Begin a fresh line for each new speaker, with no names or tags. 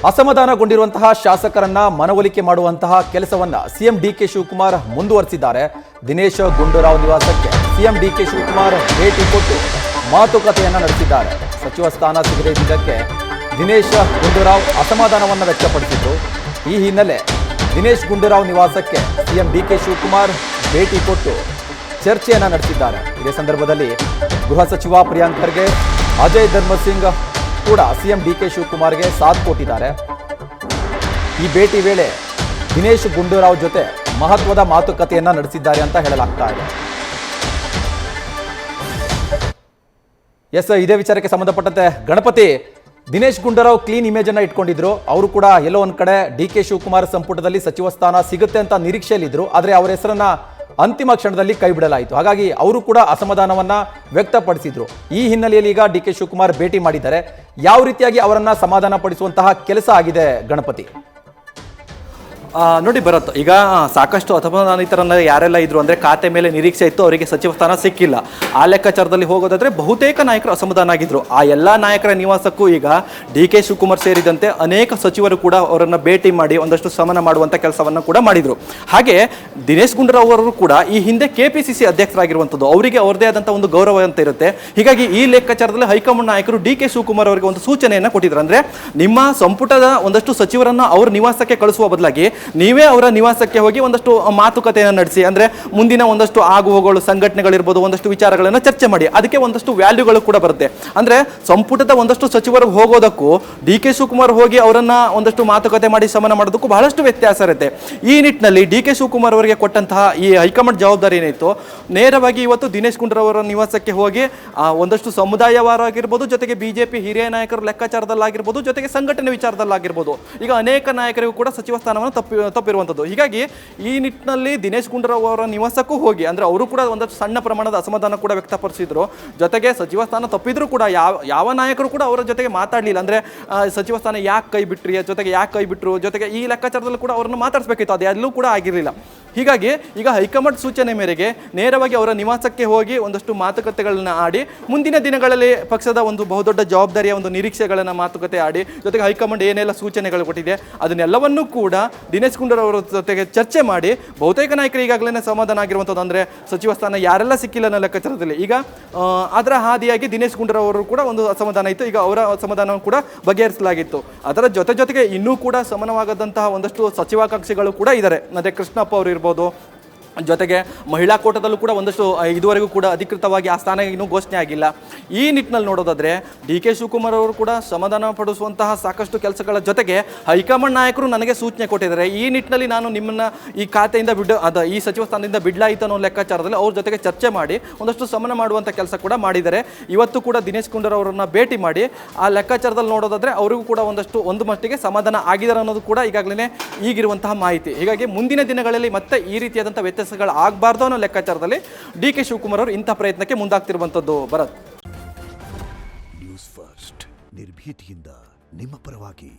ಅಸಮಾಧಾನಗೊಂಡಿರುವಂತಹ ಶಾಸಕರನ್ನ ಮನವೊಲಿಕೆ ಮಾಡುವಂತಹ ಕೆಲಸವನ್ನ ಸಿಎಂ ಡಿಕೆ ಶಿವಕುಮಾರ್ ಮುಂದುವರೆಸಿದ್ದಾರೆ. ದಿನೇಶ್ ಗುಂಡೂರಾವ್ ನಿವಾಸಕ್ಕೆ ಸಿಎಂ ಡಿಕೆ ಶಿವಕುಮಾರ್ ಭೇಟಿ ಕೊಟ್ಟು ಮಾತುಕತೆಯನ್ನ ನಡೆಸಿದ್ದಾರೆ. ಸಚಿವ ಸ್ಥಾನ ಸಿಗದೇ ಇದ್ದಕ್ಕೆ ದಿನೇಶ್ ಗುಂಡೂರಾವ್ ಅಸಮಾಧಾನವನ್ನು ವ್ಯಕ್ತಪಡಿಸಿದ್ರು. ಈ ಹಿನ್ನೆಲೆ ದಿನೇಶ್ ಗುಂಡೂರಾವ್ ನಿವಾಸಕ್ಕೆ ಸಿಎಂ ಡಿಕೆ ಶಿವಕುಮಾರ್ ಭೇಟಿ ಕೊಟ್ಟು ಚರ್ಚೆಯನ್ನ ನಡೆಸಿದ್ದಾರೆ. ಇದೇ ಸಂದರ್ಭದಲ್ಲಿ ಗೃಹ ಸಚಿವ ಪ್ರಿಯಾಂಕ್ ಖರ್ಗೆ, ಅಜಯ್ ಧರ್ಮಸಿಂಗ್ ಕೂಡ ಸಿಎಂ ಡಿಕೆ ಶಿವಕುಮಾರ್ಗೆ ಸಾಥ್ ಕೊಟ್ಟಿದ್ದಾರೆ. ಈ ಭೇಟಿ ವೇಳೆ ದಿನೇಶ್ ಗುಂಡೂರಾವ್ ಜೊತೆ ಮಹತ್ವದ ಮಾತುಕತೆಯನ್ನ ನಡೆಸಿದ್ದಾರೆ ಅಂತ ಹೇಳಲಾಗ್ತಾ ಇದೆ. ಇದೇ ವಿಚಾರಕ್ಕೆ ಸಂಬಂಧಪಟ್ಟಂತೆ ಗಣಪತಿ, ದಿನೇಶ್ ಗುಂಡೂರಾವ್ ಕ್ಲೀನ್ ಇಮೇಜ್ ಅನ್ನ ಇಟ್ಕೊಂಡಿದ್ರು. ಅವರು ಕೂಡ ಎಲ್ಲೋ ಒಂದ್ ಕಡೆ ಡಿಕೆ ಶಿವಕುಮಾರ್ ಸಂಪುಟದಲ್ಲಿ ಸಚಿವ ಸ್ಥಾನ ಸಿಗುತ್ತೆ ಅಂತ ನಿರೀಕ್ಷೆಯಲ್ಲಿದ್ರು. ಆದರೆ ಅವರ ಹೆಸರನ್ನ ಅಂತಿಮ ಕ್ಷಣದಲ್ಲಿ ಕೈ ಬಿಡಲಾಯಿತು. ಹಾಗಾಗಿ ಅವರು ಕೂಡ ಅಸಮಾಧಾನವನ್ನ ವ್ಯಕ್ತಪಡಿಸಿದ್ರು. ಈ ಹಿನ್ನೆಲೆಯಲ್ಲಿ ಈಗ ಡಿಕೆ ಶಿವಕುಮಾರ್ ಭೇಟಿ ಮಾಡಿದ್ದಾರೆ. ಯಾವ ರೀತಿಯಾಗಿ ಅವರನ್ನ ಸಮಾಧಾನ ಪಡಿಸುವಂತಹ ಕೆಲಸ ಆಗಿದೆ ಗಣಪತಿ?
ನೋಡಿ ಭರತ್, ಈಗ ಸಾಕಷ್ಟು ಅಸಮಾಧಾನಿತರನ್ನ ಯಾರೆಲ್ಲ ಇದ್ರು ಅಂದರೆ ಖಾತೆ ಮೇಲೆ ನಿರೀಕ್ಷೆ ಇತ್ತು, ಅವರಿಗೆ ಸಚಿವ ಸ್ಥಾನ ಸಿಕ್ಕಿಲ್ಲ. ಆ ಲೆಕ್ಕಾಚಾರದಲ್ಲಿ ಹೋಗೋದಾದ್ರೆ ಬಹುತೇಕ ನಾಯಕರು ಅಸಮಾಧಾನ ಆಗಿದ್ರು. ಆ ಎಲ್ಲ ನಾಯಕರ ನಿವಾಸಕ್ಕೂ ಈಗ ಡಿ ಕೆ ಶಿವಕುಮಾರ್ ಸೇರಿದಂತೆ ಅನೇಕ ಸಚಿವರು ಕೂಡ ಅವರನ್ನು ಭೇಟಿ ಮಾಡಿ ಒಂದಷ್ಟು ಶಮನ ಮಾಡುವಂಥ ಕೆಲಸವನ್ನು ಕೂಡ ಮಾಡಿದರು. ಹಾಗೆ ದಿನೇಶ್ ಗುಂಡೂರಾವ್ ಅವರು ಕೂಡ ಈ ಹಿಂದೆ KPCC ಅಧ್ಯಕ್ಷರಾಗಿರುವಂಥದ್ದು, ಅವರಿಗೆ ಅವರದೇ ಆದಂಥ ಒಂದು ಗೌರವ ಅಂತ ಇರುತ್ತೆ. ಹೀಗಾಗಿ ಈ ಲೆಕ್ಕಾಚಾರದಲ್ಲಿ ಹೈಕಮಾಂಡ್ ನಾಯಕರು ಡಿ ಕೆ ಶಿವಕುಮಾರ್ ಅವರಿಗೆ ಒಂದು ಸೂಚನೆಯನ್ನು ಕೊಟ್ಟಿದ್ರು. ಅಂದರೆ ನಿಮ್ಮ ಸಂಪುಟದ ಒಂದಷ್ಟು ಸಚಿವರನ್ನು ಅವ್ರ ನಿವಾಸಕ್ಕೆ ಕಳಿಸುವ ಬದಲಾಗಿ ನೀವೇ ಅವರ ನಿವಾಸಕ್ಕೆ ಹೋಗಿ ಒಂದಷ್ಟು ಮಾತುಕತೆಯನ್ನು ನಡೆಸಿ, ಅಂದರೆ ಮುಂದಿನ ಒಂದಷ್ಟು ಆಗುವಗಳು ಸಂಘಟನೆಗಳಿರ್ಬೋದು, ಒಂದಷ್ಟು ವಿಚಾರಗಳನ್ನು ಚರ್ಚೆ ಮಾಡಿ. ಅದಕ್ಕೆ ಒಂದಷ್ಟು ವ್ಯಾಲ್ಯೂಗಳು ಕೂಡ ಬರುತ್ತೆ. ಅಂದರೆ ಸಂಪುಟದ ಒಂದಷ್ಟು ಸಚಿವರು ಹೋಗೋದಕ್ಕೂ ಡಿ ಕೆ ಶಿವಕುಮಾರ್ ಹೋಗಿ ಅವರನ್ನ ಒಂದಷ್ಟು ಮಾತುಕತೆ ಮಾಡಿ ಶಮನ ಮಾಡೋದಕ್ಕೂ ಬಹಳಷ್ಟು ವ್ಯತ್ಯಾಸ ಇರುತ್ತೆ. ಈ ನಿಟ್ಟಿನಲ್ಲಿ ಡಿ ಕೆ ಶಿವಕುಮಾರ್ ಅವರಿಗೆ ಕೊಟ್ಟಂತಹ ಈ ಹೈಕಮಾಂಡ್ ಜವಾಬ್ದಾರಿ ಏನಿತ್ತು, ನೇರವಾಗಿ ಇವತ್ತು ದಿನೇಶ್ ಗುಂಡೂರಾವ್ ಅವರ ನಿವಾಸಕ್ಕೆ ಹೋಗಿ ಒಂದಷ್ಟು ಸಮುದಾಯವಾರ ಆಗಿರ್ಬೋದು, ಜೊತೆಗೆ BJP ಹಿರಿಯ ನಾಯಕರ ಲೆಕ್ಕಾಚಾರದಲ್ಲಾಗಿರ್ಬೋದು, ಜೊತೆಗೆ ಸಂಘಟನೆ ವಿಚಾರದಲ್ಲಾಗಿರ್ಬೋದು, ಈಗ ಅನೇಕ ನಾಯಕರಿಗೂ ಕೂಡ ಸಚಿವ ಸ್ಥಾನವನ್ನು ತಪ್ಪಿರುವಂಥದ್ದು. ಹೀಗಾಗಿ ಈ ನಿಟ್ಟಿನಲ್ಲಿ ದಿನೇಶ್ ಗುಂಡೂರಾವ್ ಅವರ ನಿವಾಸಕ್ಕೂ ಹೋಗಿ, ಅಂದರೆ ಅವರು ಕೂಡ ಒಂದಷ್ಟು ಸಣ್ಣ ಪ್ರಮಾಣದ ಅಸಮಾಧಾನ ಕೂಡ ವ್ಯಕ್ತಪಡಿಸಿದ್ರು. ಜೊತೆಗೆ ಸಚಿವ ಸ್ಥಾನ ತಪ್ಪಿದ್ರು ಕೂಡ ಯಾವ ನಾಯಕರು ಕೂಡ ಅವರ ಜೊತೆಗೆ ಮಾತಾಡಲಿಲ್ಲ. ಅಂದರೆ ಸಚಿವ ಸ್ಥಾನ ಯಾಕೆ ಕೈ ಬಿಟ್ರಿ, ಜೊತೆಗೆ ಯಾಕೆ ಕೈ ಬಿಟ್ಟರು, ಜೊತೆಗೆ ಈ ಲೆಕ್ಕಾಚಾರದಲ್ಲೂ ಕೂಡ ಅವರನ್ನು ಮಾತಾಡಿಸ್ಬೇಕಿತ್ತು, ಅದು ಎಲ್ಲೂ ಕೂಡ ಆಗಿರಲಿಲ್ಲ. ಹೀಗಾಗಿ ಈಗ ಹೈಕಮಾಂಡ್ ಸೂಚನೆ ಮೇರೆಗೆ ನೇರವಾಗಿ ಅವರ ನಿವಾಸಕ್ಕೆ ಹೋಗಿ ಒಂದಷ್ಟು ಮಾತುಕತೆಗಳನ್ನ ಆಡಿ, ಮುಂದಿನ ದಿನಗಳಲ್ಲಿ ಪಕ್ಷದ ಒಂದು ಬಹುದೊಡ್ಡ ಜವಾಬ್ದಾರಿಯ ಒಂದು ನಿರೀಕ್ಷೆಗಳನ್ನು ಮಾತುಕತೆ ಆಡಿ, ಜೊತೆಗೆ ಹೈಕಮಾಂಡ್ ಏನೆಲ್ಲ ಸೂಚನೆಗಳು ಕೊಟ್ಟಿದೆ ಅದನ್ನೆಲ್ಲವನ್ನೂ ಕೂಡ ದಿನೇಶ್ ಗುಂಡೂರಾವ್ ಅವರ ಜೊತೆಗೆ ಚರ್ಚೆ ಮಾಡಿ ಬಹುತೇಕ ನಾಯಕರು ಈಗಾಗಲೇ ಸಮಾಧಾನ ಆಗಿರುವಂಥದ್ದು. ಅಂದರೆ ಸಚಿವ ಸ್ಥಾನ ಯಾರೆಲ್ಲ ಸಿಕ್ಕಿಲ್ಲ ಅನ್ನೋ ಲೆಕ್ಕಾಚಾರದಲ್ಲಿ ಈಗ ಅದರ ಹಾದಿಯಾಗಿ ದಿನೇಶ್ ಗುಂಡೂರಾವ್ ಅವರು ಕೂಡ ಒಂದು ಅಸಮಾಧಾನ ಇತ್ತು. ಈಗ ಅವರ ಅಸಮಾಧಾನವನ್ನು ಕೂಡ ಬಗೆಹರಿಸಲಾಗಿತ್ತು. ಅದರ ಜೊತೆಗೆ ಇನ್ನೂ ಕೂಡ ಸಮಾನವಾಗದಂತಹ ಒಂದಷ್ಟು ಸಚಿವಾಕಾಂಕ್ಷಿಗಳು ಕೂಡ ಇದ್ದಾರೆ. ಅಂದರೆ ಕೃಷ್ಣಪ್ಪ ಅವರು ಇರ್ಬೋದು, ಜೊತೆಗೆ ಮಹಿಳಾ ಕೋಟದಲ್ಲೂ ಕೂಡ ಒಂದಷ್ಟು ಇದುವರೆಗೂ ಕೂಡ ಅಧಿಕೃತವಾಗಿ ಆ ಸ್ಥಾನ ಇನ್ನೂ ಘೋಷಣೆ ಆಗಿಲ್ಲ. ಈ ನಿಟ್ಟಿನಲ್ಲಿ ನೋಡೋದಾದರೆ ಡಿ ಕೆ ಶಿವಕುಮಾರ್ ಅವರು ಕೂಡ ಸಮಾಧಾನ ಪಡಿಸುವಂತಹ ಸಾಕಷ್ಟು ಕೆಲಸಗಳ ಜೊತೆಗೆ ಹೈಕಮಾಂಡ್ ನಾಯಕರು ನನಗೆ ಸೂಚನೆ ಕೊಟ್ಟಿದ್ದಾರೆ. ಈ ನಿಟ್ಟಿನಲ್ಲಿ ನಾನು ನಿಮ್ಮನ್ನು ಈ ಖಾತೆಯಿಂದ ಈ ಸಚಿವ ಸ್ಥಾನದಿಂದ ಬಿಡ್ಲಾಯಿತು ಅನ್ನೋ ಲೆಕ್ಕಾಚಾರದಲ್ಲಿ ಅವ್ರ ಜೊತೆಗೆ ಚರ್ಚೆ ಮಾಡಿ ಒಂದಷ್ಟು ಸಮನ ಮಾಡುವಂಥ ಕೆಲಸ ಕೂಡ ಮಾಡಿದ್ದಾರೆ. ಇವತ್ತು ಕೂಡ ದಿನೇಶ್ ಗುಂಡೂರಾವ್ ಅವರನ್ನ ಭೇಟಿ ಮಾಡಿ ಆ ಲೆಕ್ಕಾಚಾರದಲ್ಲಿ ನೋಡೋದಾದರೆ ಅವರಿಗೂ ಕೂಡ ಒಂದು ಮಟ್ಟಿಗೆ ಸಮಾಧಾನ ಆಗಿದ್ದಾರೆ ಅನ್ನೋದು ಕೂಡ ಈಗಾಗಲೇ ಈಗಿರುವಂತಹ ಮಾಹಿತಿ. ಹೀಗಾಗಿ ಮುಂದಿನ ದಿನಗಳಲ್ಲಿ ಮತ್ತೆ ಈ ರೀತಿಯಾದಂಥ ಆಗಬಾರ್ದು ಅನ್ನೋ ಲೆಕ್ಕಾಚಾರದಲ್ಲಿ ಡಿ ಕೆ ಶಿವಕುಮಾರ್ ಅವರು ಇಂಥ ಪ್ರಯತ್ನಕ್ಕೆ ಮುಂದಾಗ್ತಿರುವಂಥದ್ದು. ಭರತ್,
ನ್ಯೂಸ್ ಫಸ್ಟ್ ನಿರ್ಭೀತಿಯಿಂದ ನಿಮ್ಮ ಪರವಾಗಿ.